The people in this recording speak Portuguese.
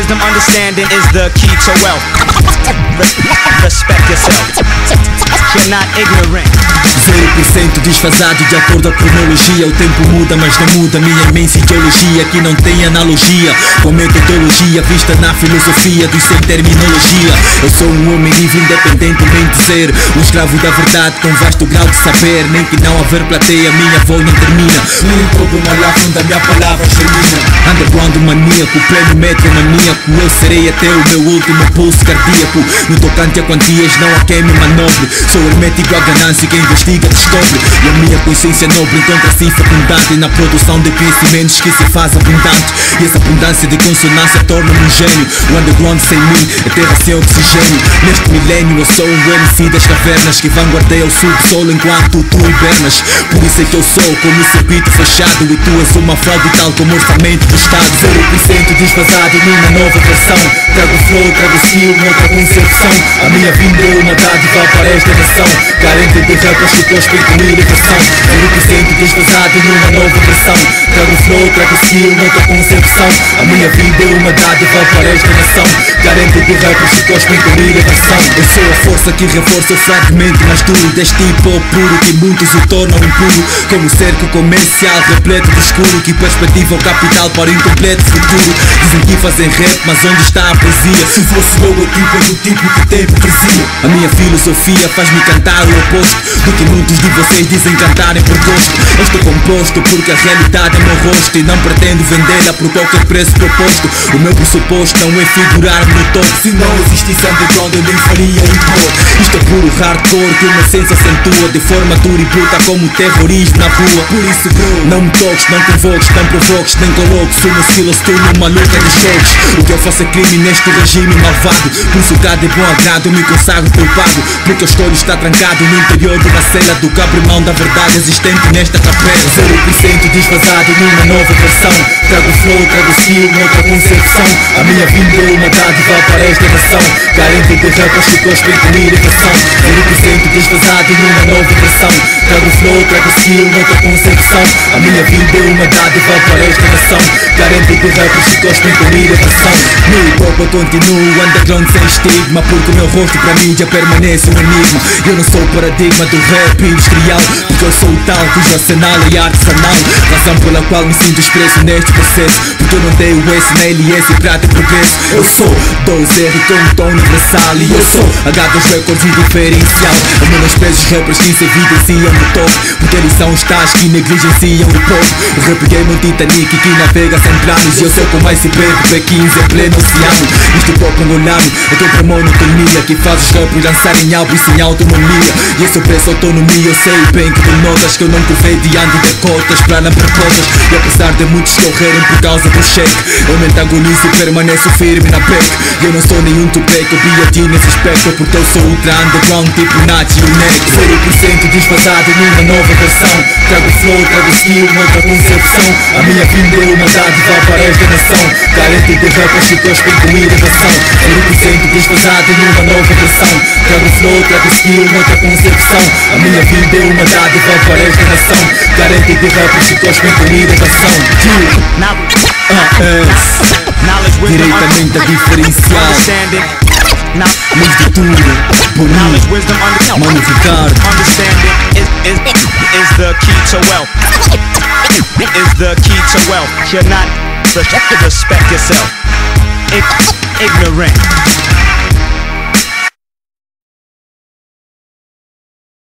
wisdom, understanding is the key to wealth. Respect yourself. You're not ignorant. 0% desfasado de acordo com a cronologia. O tempo muda, mas não muda minha imensa ideologia. Que não tem analogia com metodologia vista na filosofia dos sem terminologia. Eu sou um homem livre, independente, bem dizer. Um escravo da verdade com vasto grau de saber. Nem que não haver plateia, minha voz não termina. Nem todo lá onde a minha palavra germina. Underground maníaco, pleno metro maníaco. Eu serei até o meu último pulso cardíaco. No tocante a quantias não há quem me manobre. Sou hermético à ganância, quem investiga descobre. E a minha consciência nobre encontra-se fecundante na produção de conhecimentos que se faz abundante. E essa abundância de consonância torna-me um gênio. O underground sem mim é terra sem oxigênio. Neste milênio eu sou um MC das cavernas que vanguardeia o subsolo enquanto tu hibernas. Por isso é que eu sou como um circuito fechado e tu és uma fraude tal como orçamento do Estado. 0% desfasado numa nova versão. Trago flow, trago skill, noutra concepção. A minha vinda é uma dádiva para esta nação. Carente de rappers que cospem com inovação. 0% desfasado numa nova versão. Trago flow, trago skill, noutra concepção. A minha vida é uma dádiva para esta nação. Carente de rappers que cospem com inovação. Eu sou a força que reforça o fragmento mais duro deste hip-hop puro que muitos o tornam impuro. Como cerco comercial repleto de escuro que perspectiva o capital para o incompleto futuro. Dizem que fazem rap, mas onde está a poesia? Se fosse eu tipo é do tipo que tem hipocrisia. A minha filosofia faz-me cantar o oposto do que muitos de vocês dizem cantarem por gosto. Eu estou composto porque a realidade é meu rosto e não pretendo vendê-la por qualquer preço proposto. O meu pressuposto não é figurar-me no topo. Se não existisse underground eu nem faria hip-hop. Isto é puro hardcore que uma essência acentua de forma dura e bruta como o terrorismo na rua. Por isso bro, não me toques, não convoques, não provoques, nem coloques uma skills tu numa luta de choques. O que eu faço é crime neste regime malvado. Por isso cá de bom agrado eu me consagro culpado. Porque eu escolho estar trancado no interior de uma cela do que abre mão da verdade existente nesta capela. 0% desfasado numa nova versão. Trago flow, trago skill, noutra concepção. A minha vinda é uma dádiva para esta nação. Carente de rappers que cospem com inovação. 0% desfasado numa nova versão. Trago flow, trago skill, noutra concepção. A minha vida é uma dádiva para esta nação. Carente de rappers que cospem com inovação. No hip-hop eu continuo underground sem estigma. Porque o meu rosto para mídia permanece um enigma. Eu não sou o paradigma do rap industrial. Porque eu sou o tal cujo arsenal é artesanal. Razão pela qual me sinto expresso neste processo. Porque eu não dei o S na LS e prata e progresso. Eu sou 2R com um tom universal. E eu sou H2 Records e diferencial. A menos pesos rappers que se evidenciam no top. Porque eles são os tais que negligenciam o pop. O rap game é um Titanic que navega sem planos. E eu sou como iceberg P15 em pleno oceano. Isto pop angolano é contra a monotonia que faz os rappers lançarem álbum sem autonomia. E esse preço autonomia eu sei bem que tu notas que eu não curvei diante de cotas para não propostas. E apesar de muitos correrem por causa do cheque, eu me antagonizo e permaneço firme na PEC. E eu não sou nenhum tupeco, BIAT nesse espectro. Porque eu sou ultra underground tipo Nath e o Neck. 0% desfasado numa nova versão. Trago flow, trago skill, noutra concepção. A minha vinda é uma dádiva para esta nação. Carente de rappers que cospem com inovação. 0% desfasado numa nova versão. Trago flow, trago skill, noutra concepção. A minha vida é uma dádiva para esta nação. Carente de rappers que cospem com inovação. Diretamente a diferencial. Luz de tudo, bonito, Mano Ricardo. Understanding is the key to wealth. Is the key to wealth. You're not respect yourself. Ignorant.